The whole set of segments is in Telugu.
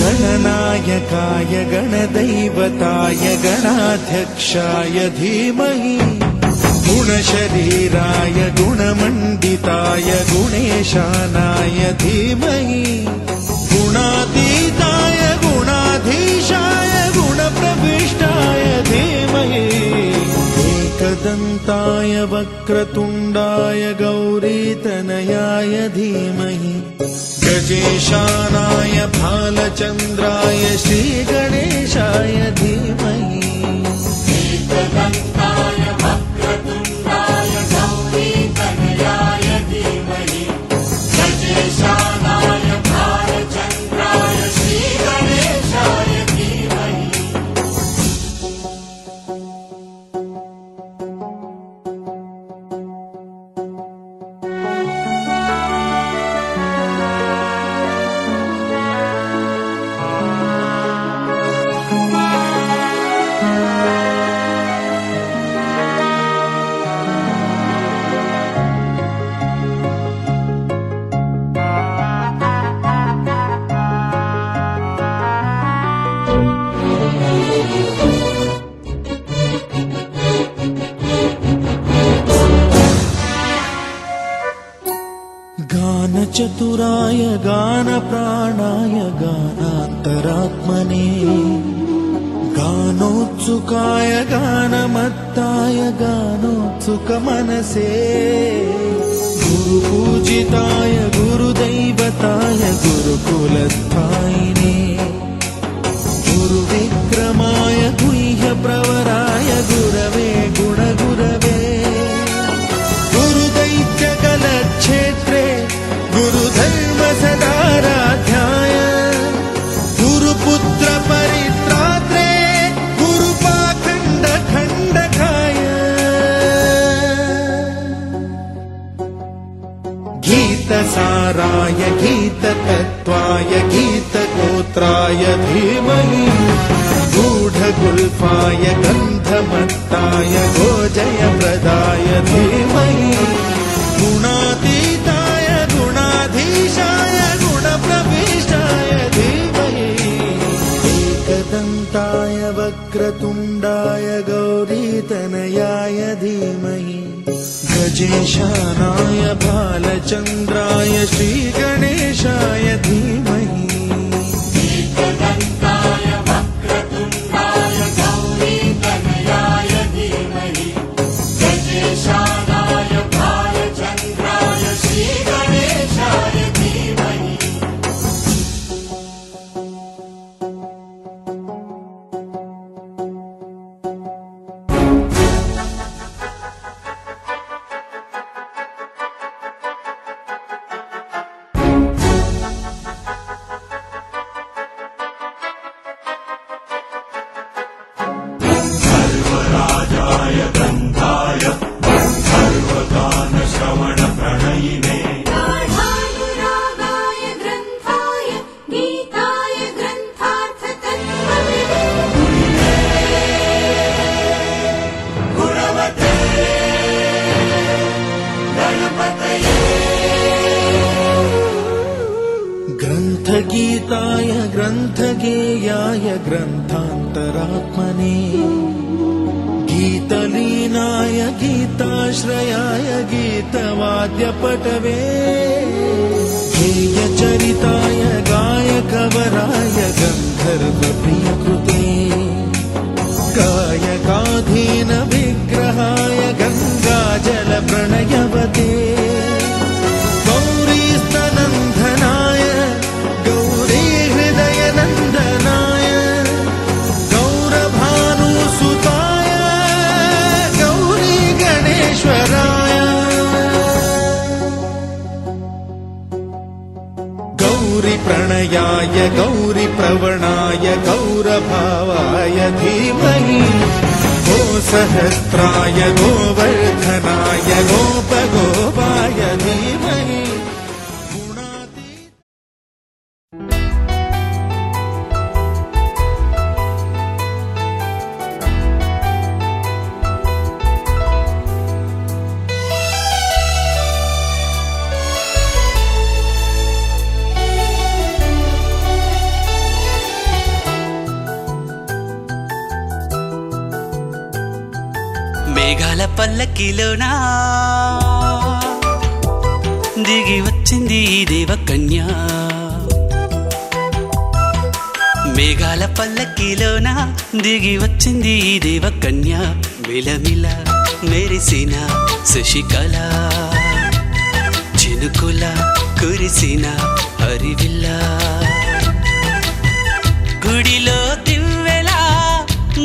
गणनायकाय गणदैवताय गणाध्यक्षाय धीमहि गुणशरीराय गुणमण्डिताय गुणेशानाय धीमहि गुणातीताय गुणाधीशाय गुणप्रविष्टाय धीमहि एकदन्ताय वक्रतुण्डाय गौरीतनयाय धीमहि गजेशानाय भालचन्द्राय श्रीगणेशाय धीमहि एकदन्ताय वक्रतुण्डाय गौरीतनयाय धीमहि गजेशानाय भालचन्द्राय श्रीगणेशाय धीमहि गानचतुराय गानप्राणाय गानान्तरात्मने गानोत्सुकाय गानमत्ताय गानोत्सुकमनसे गुरुपूजिताय गुरुदैवताय गुरुकुलस्थायिने गुरुविक्रमाय गुह्यप्रवराय गुरवे गुणगुरवे गुरुदैत्यकलक्षेत्रे गुरुधर्म सदाराध्याय गुरुपुत्र परित्रात्रे गुरुपाखण्ड खण्डकाय गीतसाराय गीततत्त्वाय गीतगोत्राय धीमहि गूढगुल्फाय गन्धमत्ताय गोजयप्रदाय धीमहि गुणातीताय गुणाधीशाय गुणप्रविष्टाय धीमहि एकदन्ताय वक्रतुण्डाय गौरीतनयाय धीमहि गजेशानाय भालचन्द्राय श्रीगणेशाय धीमहि एकदन्ताय वक्रतुण्डाय गौरीतनयाय धीमहि गजेशानाय भालचन्द्राय श्रीगणेशाय धीमहि सर्वराजाय गन्धाय सर्वगानश्रवणप्रणयिने गाढानुरागाय ग्रन्थाय गीताय ग्रन्थार्थतत्त्वविदे गुणवते गणपतये ग्रन्थगीताय ग्रन्थगेयाय ग्रन्थान्तरात्मने गीतलीनाय गीताश्रयाय गीतवाद्यपटवे गेयचरिताय गायकवराय गन्धर्वप्रियकृते गायकाधीन विग्रहाय गङ्गाजलप्रणयवते गौरीस्तनन्दनाय गौरीहृदयनन्दनाय गौरभानुसुताय गौरीगणेश्वराय गौरीप्रणयाय गौरीप्रवणाय गौरभावाय धीमहि गोसहस्राय गोवर्धनाय गोपगोपाय धीमहि మేఘాల పల్లకిలోనా దిగి వచ్చింది ఈ దేవకన్య మేఘాల పల్లకిలోన దిగి వచ్చింది ఈ దేవకన్య మిలమిల మెరిసిన శశికళ చినుకుల కురిసిన హరివిల్ల గుడిలో దివ్వెలా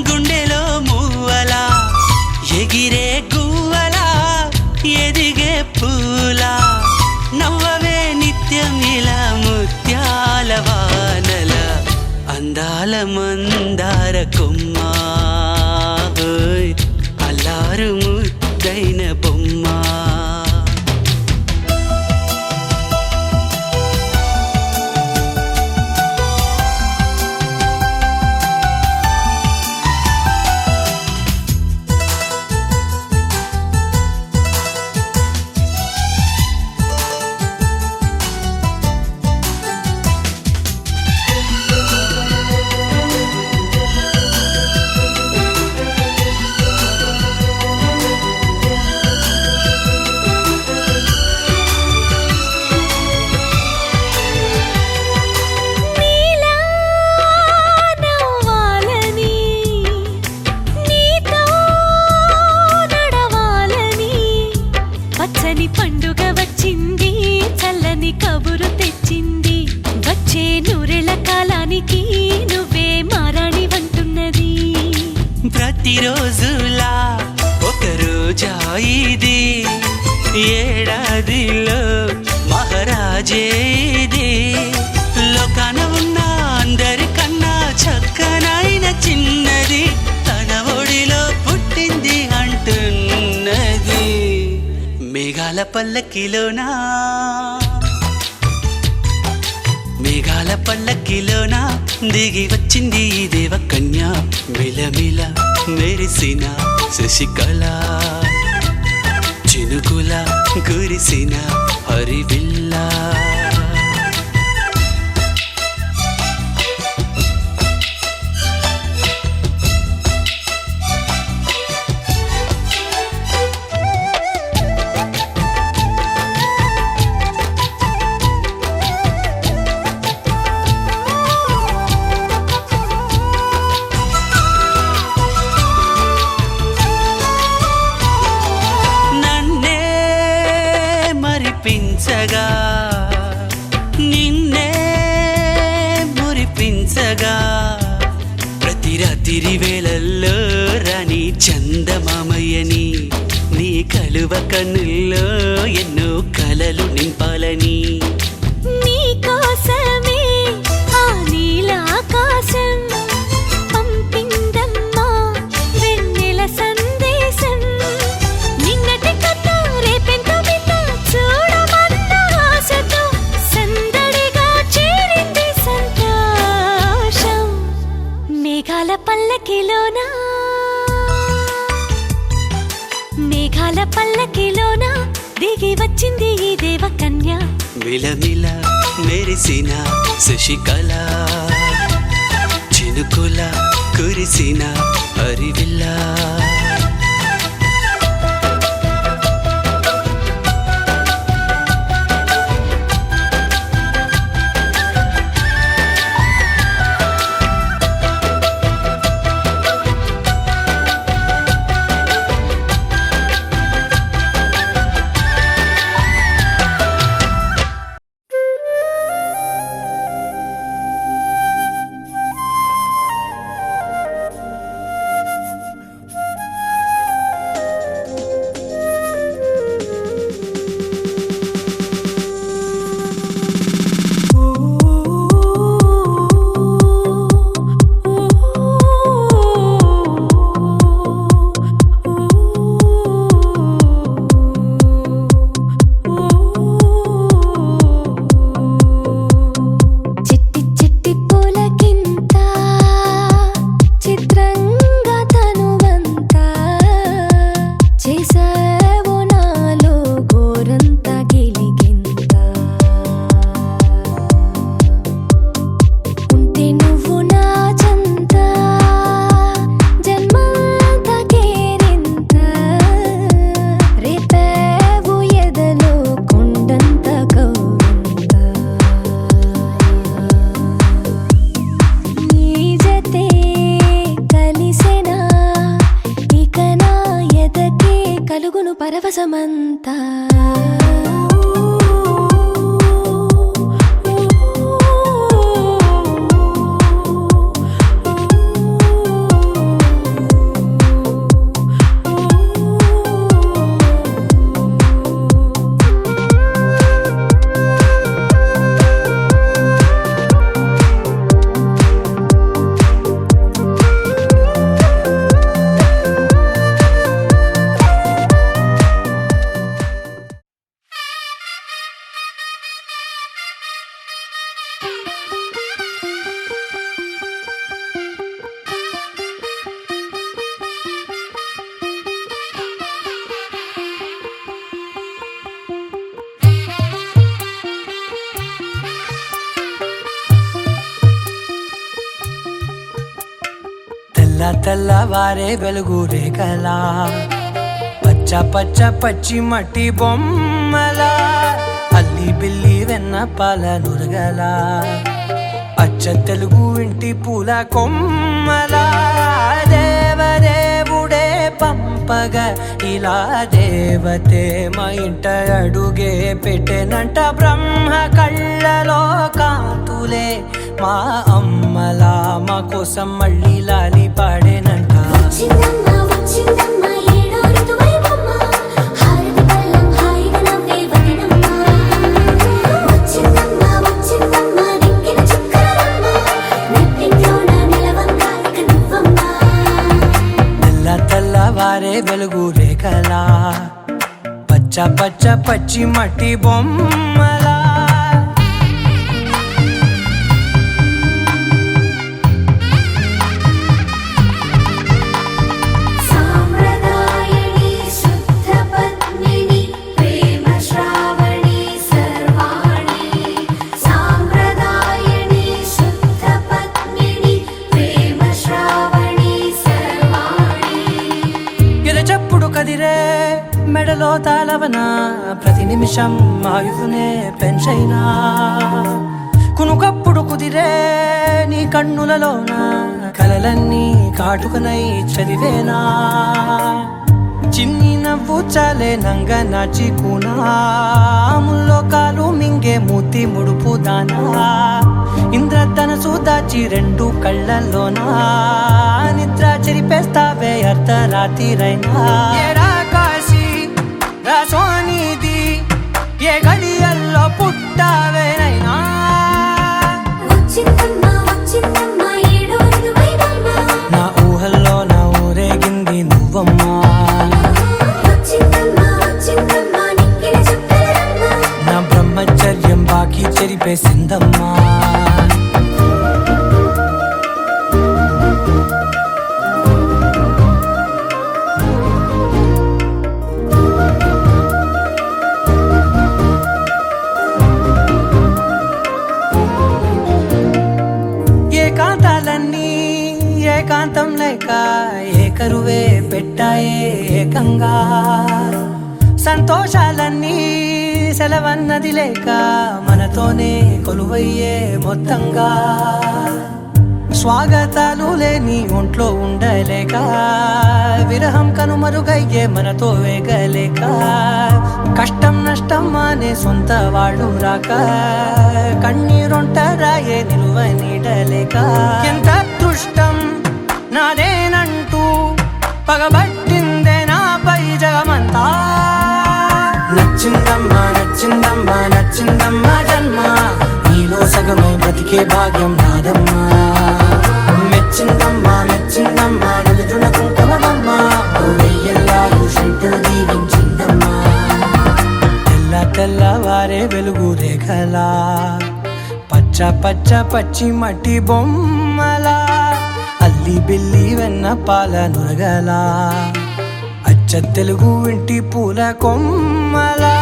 గుండెలో మూవలా ఎగిరే గువ్వలా ఎదిగే పూలా నవ్వవే నిత్యం ఇలా ముత్యాల వానల అందాల మందార కొమ్మ అల్లారు ముద్దైన బొమ్మ నీలా నవ్వాలని నీతో నడవాలని పచ్చని పండుగ వచ్చింది చల్లని కబురు తెచ్చింది వచ్చే నూరెళ్ళ కాలానికి నువ్వే మారాణి వంటున్నది ప్రతిరోజులా ఒక రోజా ఇది ఏడాదిలో మహారాజే ఇది లోకాన ఉన్న అందరికన్నా చక్కనైన చిన్నది తన ఒడిలో పుట్టింది అంటున్నది మేఘాల పల్లకిలోనా మేఘాల పల్లకిలోన దిగి వచ్చింది ఈ దేవకన్య మిలమిల మెరిసిన శశికళ చినుకుల కురిసిన హరివిల్ల నన్నే మరిపించగా నిన్నే మురిపించగా ప్రతి రాత్రి వేళల్లో రాణి చందమామయ్యని నీ కలువ కన్నుల్లో ఎన్నో కలలు నింపాలని నీకోసమే ఆ నీలాకాశం పంపిందమ్మా వెన్నెల సందేశం నిన్నటి కన్నా రేపెంతో వింత చూడమన్న ఆశతో సందడిగా చేరింది సంతోషం మేఘాల పల్లకిలోనా మేఘాల పల్లకిలోన దిగి వచ్చింది ఈ దేవకన్య మిలమిల మెరిసిన శశికళ చినుకుల కురిసిన హరివిల్ల పరవశమంతా తెల్లవారే వెలుగు రేఖలా పచ్చ పచ్చ పచ్చి మట్టి బొమ్మలా అల్లి బిల్లి వెన్న పాల నురగలా అచ్చ తెలుగు ఇంటి పూల కొమ్మలా దేవదేవుడే పంపగా ఇలా దేవతే మా ఇంట అడుగే పెట్టెనంట బ్రహ్మ కళ్ళలో కాంతులే మా అమ్మలా మా కోసం మళ్ళీ లాలి పాడేనంట తెల్లవారే వెలుగు రేఖలా పచ్చ పచ్చ పచ్చి మట్టి బొమ్మలా కదిరే మెడలో తాళవన ప్రతి నిమిషం ఆయుధునే పెంచైనా కునుకప్పుడు కుదిరే నీ కన్నులలోన కలలన్నీ కాటుకనై చదివేనా చిన్ని నవ్వు చాలే నంగ నాచి కూనాముల్లో కాలు మింగే మూతి ముడుపు దానా ఇంద్రధనసు దాచి రెండు కళ్ళల్లోనా నిద్ర చెరిపేస్తావే అర్ధరాత్రిరైనా ఏరా కాశీ రాసోనిది ఏ గడియల్లో పుట్టావేనైనా నా ఊహల్లో నా ఊరేగింది నువ్వమ్మా నా బ్రహ్మచర్యం బాకీ చెరిపేసిందమ్మా ఏకాంతాలన్నీ ఏకాంతం లేక ఏకరువే పెట్టాయే ఏకంగా సంతోషాలన్నీ సెలవన్నది లేక మనతోనే కొలువయ్యే మొత్తంగా స్వాగతాలు లేని ఒంట్లో ఉండలేక విరహం కనుమరుగయ్యే మనతో వేగలేక కష్టం నష్టం అనే సొంత వాళ్ళు రాక కన్నీరొంటరాయే నిలువ నీడలేక ఎంత అదృష్టం నాదేనంటూ పగబట్టిందే నాపై జగమంతా నచ్చిందమ్మా నచ్చిందమ్మా నచ్చిందమ్మా జన్మ నీలో సగమై బ్రతికే భాగ్యం నాదమ్మా మెచ్చిందమ్మా మెచ్చిందమ్మా నుదుటిన కుంకుమమ్మా వెయ్యల్లాగు శంకరు దీవించిందమ్మా తెల్లవారే వెలుగు రేఖలా పచ్చ పచ్చ పచ్చి మట్టి బొమ్మలా అల్లి బిల్లి వెన్న పాల నురగలా అచ్చ తెలుగు ఇంటి పూల కొమ్మలా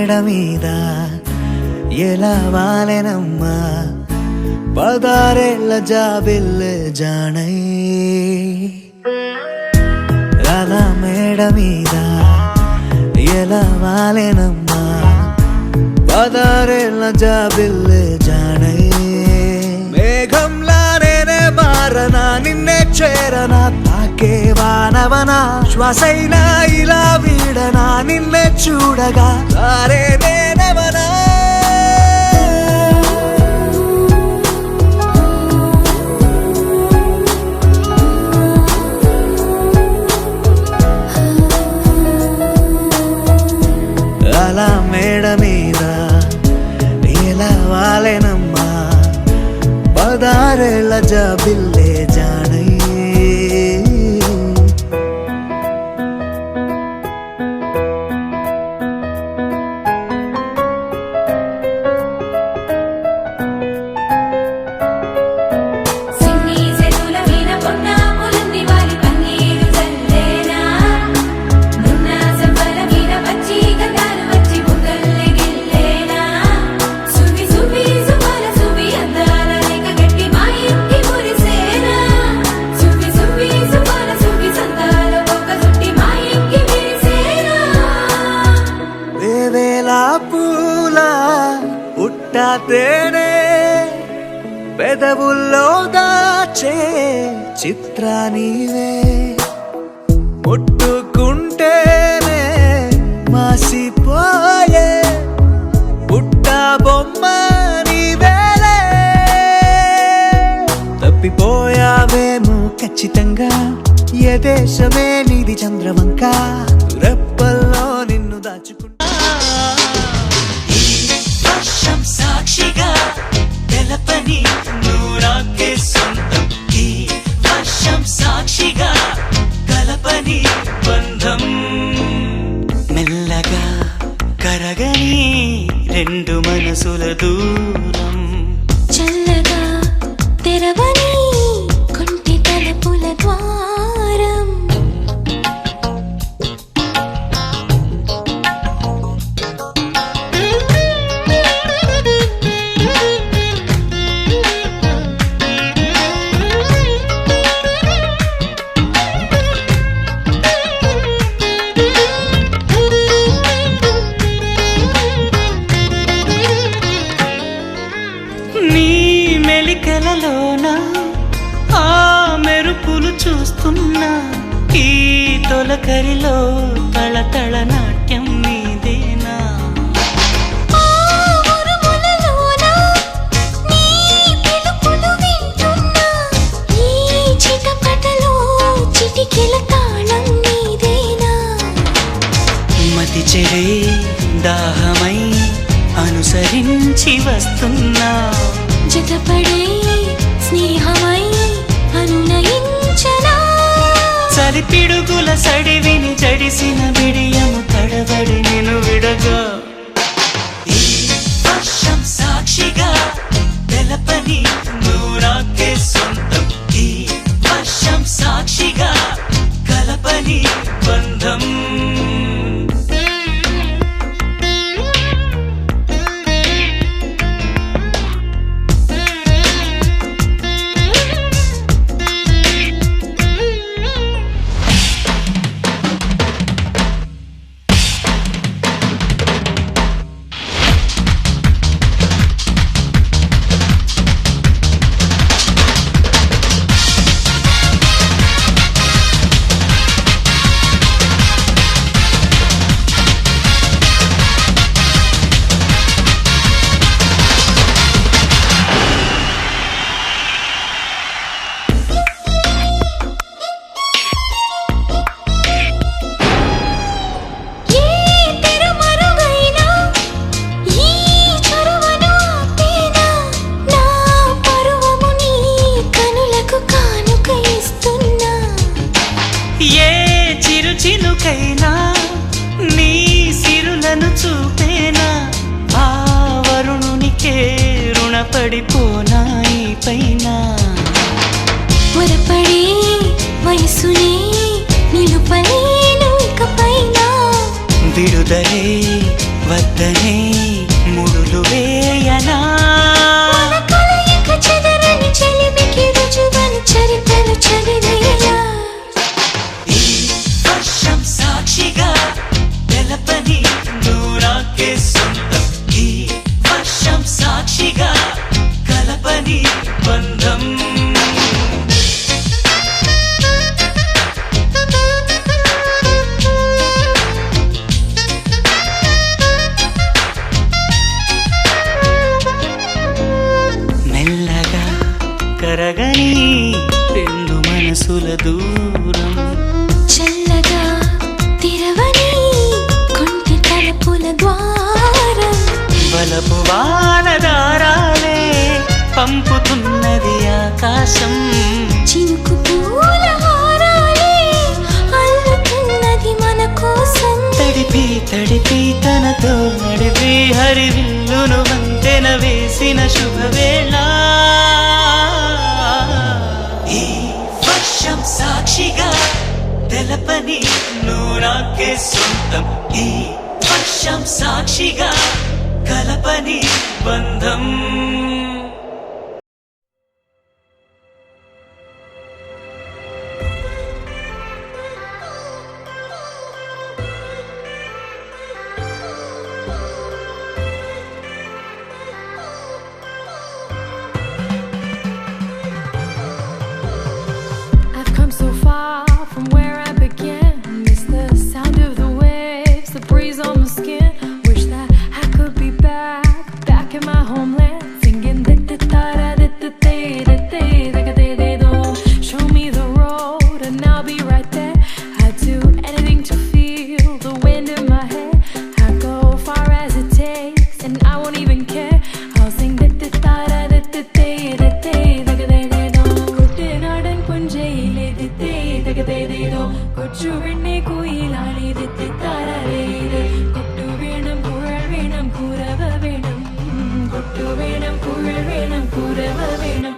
మేడ మీద ఎలా వాలెనమ్మా పదారేళ్ళ జాబిల్లే జానై అలా మేడ మీద ఎలా వాలెనమ్మా పదారేళ్ళ జాబిల్లే జానై మేఘంలా నేనే మారనా నిన్నే చేరనా తాకే వానవనా శ్వాసైనా ఇలా వీడనా నిన్నే చూడగా సారే నేనవనా అలా మేడ మీద ఎలా వాలెనమ్మా పదారేళ్ళ జాబిల్లే జానై సిన్ని సెతుల వీణ పొన్న పులంది వాలి పన్నీరు జల్లేనా నున్న సంబల వీణ వచ్చి గంధాలు వచ్చి బుగ్గల్లే గిల్లేనా సువి సువి సుమల సువి అందాల రేఖ గట్టి మా ఇంటి మురిసేనా సువి సువి సుమల సువి సందాల ఒక్క సుట్టి మా ఇంటి విరిసేనా వేవేలా పూల పుట్టాతేనే పెదవుల్లో దాచే చిత్ర నీవే ముట్టుకుంటేనే మాసిపోయే పుట్టా బొమ్మ నీవేలే తప్పిపోయావేమో ఖచ్చితంగా ఏ దేశమే నీది చంద్రవంక రెప్పల్లో నిన్ను దాచుకుంటా వర్షం సాక్షిగా తెలపని నూరాకే సొంతం ఈ వర్షం సాక్షిగా కలపని బంధం మెల్లగా కరగని రెండు మనసుల దూరం చల్లగా తెరవని కొంటి తలుపుల ద్వారం నీ మెలికలలోన ఆ మెరుపులు చూస్తున్నా ఈ తొలకరిలో తళతళ నాట్యం నీదేనా ఆ ఉరుములలోన నీ పిలుపులు వింటున్నా ఈ చిటపటలో చిటికెల తాళం నీదేనా మతి చెడే దాహమై అనుసరించి వస్తున్నా జతపడే స్నేహమై అనునయించనా చలిపిడుగుల సడివిని జడిసిన బిడియము తడబడి నిన్ను విడగా ఈ వర్షం సాక్షిగా తెలపని నూరాకే సొంతం ఈ వర్షం సాక్షిగా కలపని బంధం చినుకైనా నీ సిరులను చూపేనా ఆ వరుణునికే రుణపడిపోనా ఈ పైన వరపడే వయసునే నిలుపలేను ఇకపైన విడుదలే వద్దనే ముడులు వేయనా మన కలయిక చెదరని చెలిమికి రుజువని చరిత్రను చదివేలా ఈ వర్షం సాక్షిగా తెలపని నువ్వు నాకే సొంతం ఈ వర్షం సాక్షిగా కలపని బంధం మెల్లగా కరగని రెండు మనసుల దూరం చల్లగా తిరవని కొంటి తలుపుల ద్వారం బలపు వానదారాలే పంపుతున్నది ఆకాశం చినుకు పూల హారాలే అల్లుతున్నది మన కోసం తడిపి తడిపి తనతో నడిపి హరివిల్లును వంతెన వేసిన శుభవేళ ఈ వర్షం సాక్షిగా తెలపని నువ్వు నాకే సొంతం ఈ వర్షం సాక్షిగా కలపని బంధం I've come so far from where I began. Miss the sound of the waves, the breeze on my skin. Wish that I could be back in my homeland, singing show me the road and I'll be right there. I'd do anything to feel the wind in my hair. I'd go far as it takes and I won't even care. I'll sing കൊച്ചു വെണ്ണെ കുയിലാളി കൊട്ടു വേണം കുഴൽ വേണം കുരവ വേണം കൊട്ടു വേണം കുഴൽ വേണം കുരവ വേണം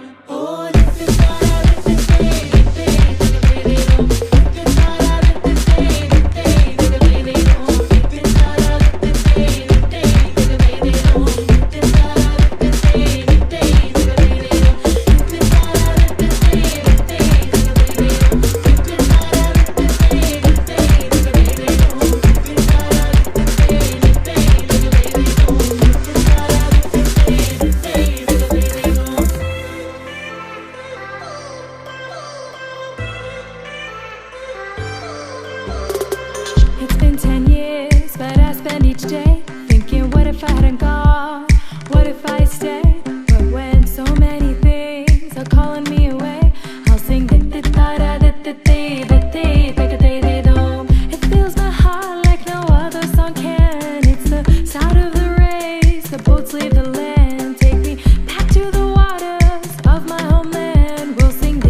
It's been 10 years, but I spend each day thinking, what if I hadn't gone? What if I stayed? But when so many things are calling me away, I'll sing it fills my heart like no other song can. It's the sound of the rays, the boats leave the land. Take me back to the waters of my homeland. We'll sing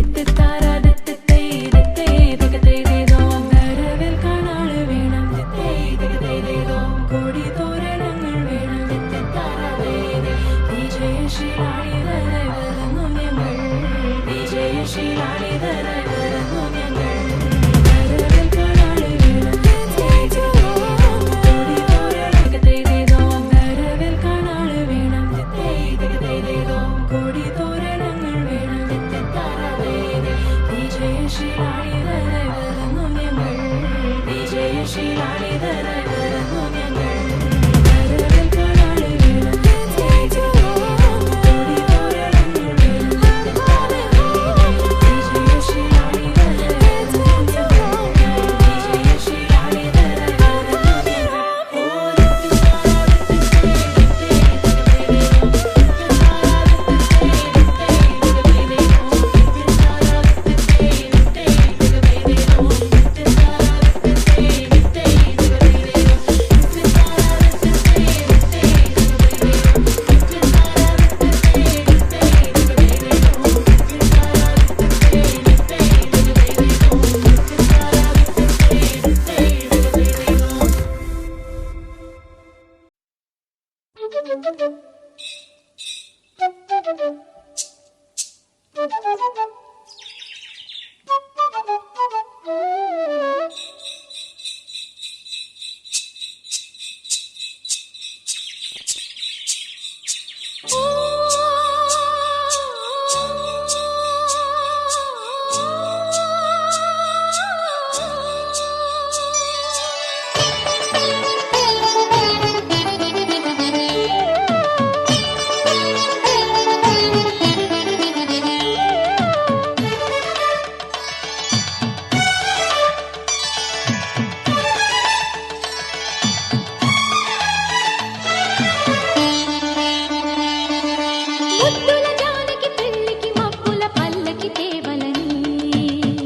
ముద్దుల జానకి పెళ్ళికి మబ్బుల పల్లకి తేవలని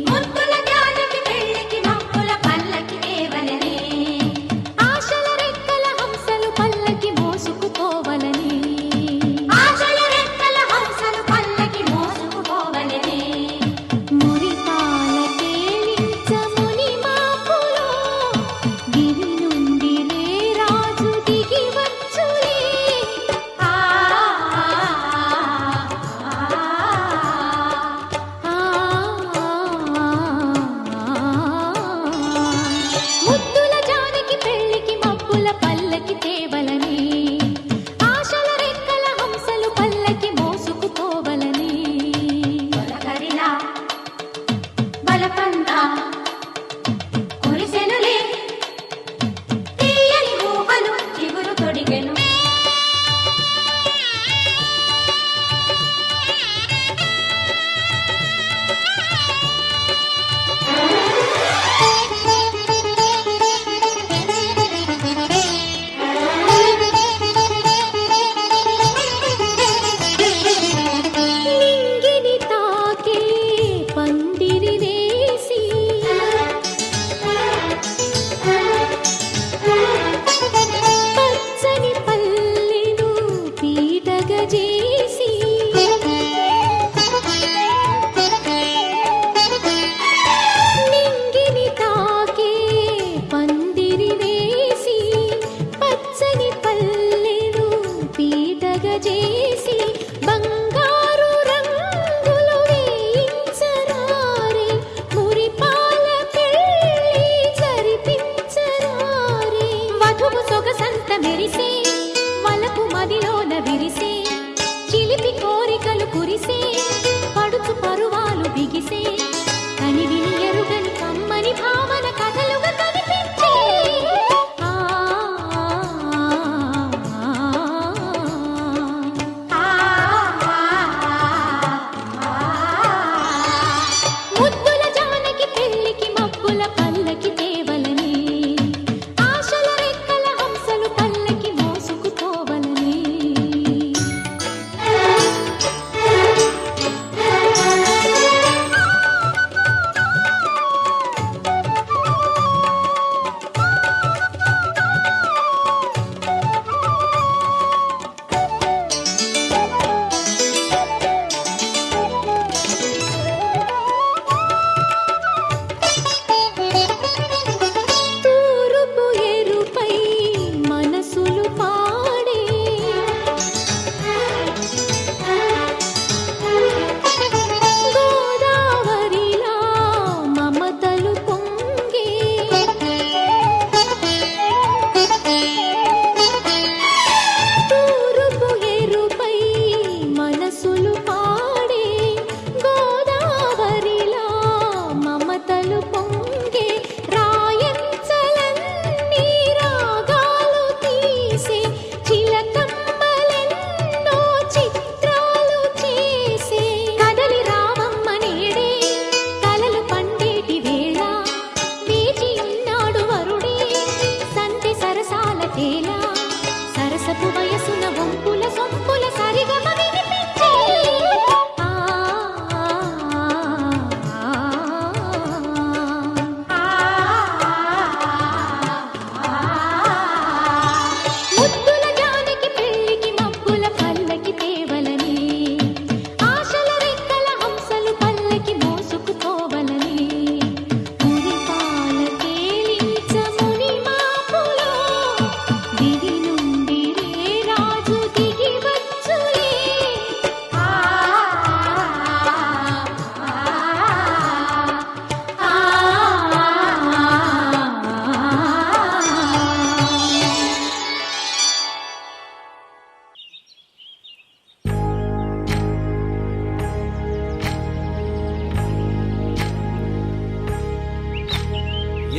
ముద్దుల జానకి పెళ్ళికి మబ్బుల పల్లకి తేవలని ఆశల రెక్కల హంసలు పల్లకి మోసుకుపోవలని ఆశల రెక్కల హంసలు పల్లకి మోసుకుపోవలని మురిపాల తేలించముని మాపులో గిరి నుండి లే రాజు దిగి వచ్చులే ముద్దుల జానకి పెళ్ళికి మబ్బుల పల్లకి తేవలని ఆశల రెక్కల హంసలు పల్లకి మోసుకుపోవలని బలకరిలా బలపంతా కురిసెనులే తీయని ఊహలు చిగురు తొడిగెను నింగిని తాకే పందిరి వేసి పచ్చని పల్లెను పీటగా చేసి నింగిని తాకే పందిరి వేసి పచ్చని పల్లెను పీటగా చేసి బంగారు రంగులు వేయించరారే మురిపాల పెళ్ళి జరిపించరారే వధువు సొగసంత మెరిసే వలపు మదిలోన విరిసే చిలిపి కోరికలు కురిసే పడుచు పరువాలు బిగిసే కనివిని ఎరుగని కమ్మని భావన కథలుగా కనిపించే ముద్దుల జానకి పెళ్ళికి మబ్బుల పల్లకి తేవలని ఆశల రెక్కల హంసలు పల్లకి మోసుకుపోవలని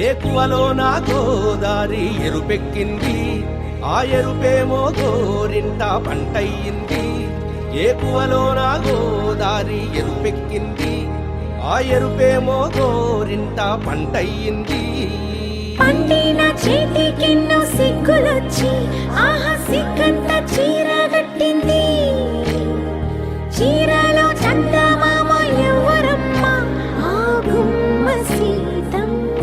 ఏకువలో నా గోదారి ఎరుపెక్కింది, ఆ ఎరుపేమో గోరింట పంటయ్యింది. ఏకువలో నా గోదారి ఎరుపెక్కింది, ఆ ఎరుపేమో గోరింట పంటయ్యింది. పండిన చేతికెన్నో సిగ్గులొచ్చి ఆహా సిగ్గంత చీర కట్టింది. చీరలో చందమామ ఎవరమ్మ, ఆ గుమ్మ సీతమ్మ.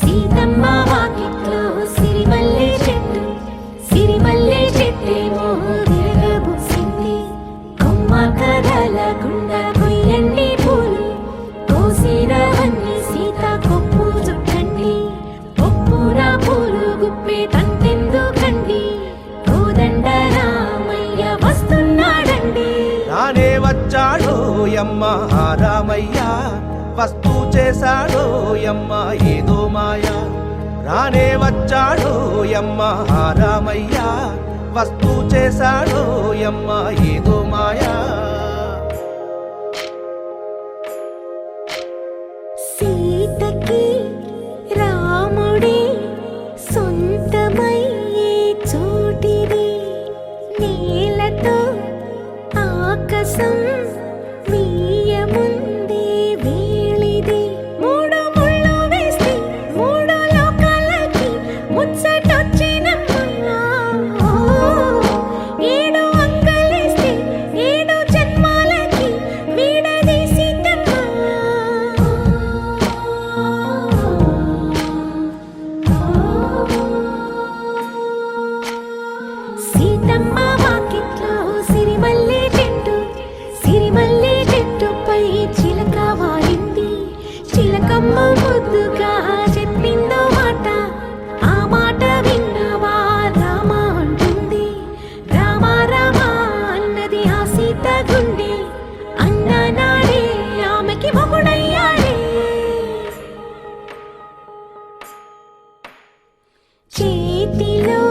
సీతమ్మ వాకిట్లో సిరిమల్లె చెట్టు, సిరిమల్లె చెట్టేమో విరగబూసింది. కొమ్మ కదలకుండా కొయ్యండి పూలు, కోసినవన్నీ సీత కొప్పు చుట్టండి. కొప్పున పూలు గుప్పే తంతెందుకండి, కోదండ రామయ్య వస్తున్నాడండి. రానే వచ్చాడో యమ్మ ఆ రామయ్య, వస్తూ చేశాడో యమ్మ ఏదో మాయా. రానే వచ్చాడో యమ్మ ఆ రామయ్య, వస్తూ చేశాడో యమ్మ ఏదో మాయా. సీతకి రాముడే సొంతమయ్యే చోటిది, నేలతో ఆకాశం వీయముందే వేళిది. మూడు ముళ్ళు వేస్తే మూడు లోకాలకి ముచ్చటొచ్చినమ్మా. ఏడు అంగలేస్తే ఏడు జన్మాలకి వీడదీసిద్దమ్మా. సీతమ్మ వాకిట్లో సిరిమల్లె చెట్టు, సిరిమల్లె చెట్టుపై చిలక వాలింది. చిలకమ్మ ముద్దుగా చెప్పిందో మాట, ఆ మాట విన్నవా రామ అంటుంది. రామ రామ అన్నది ఆ సీత గుండె, అన్న నాడే ఆమెకి మొగుడయ్యాడే. చేతిలో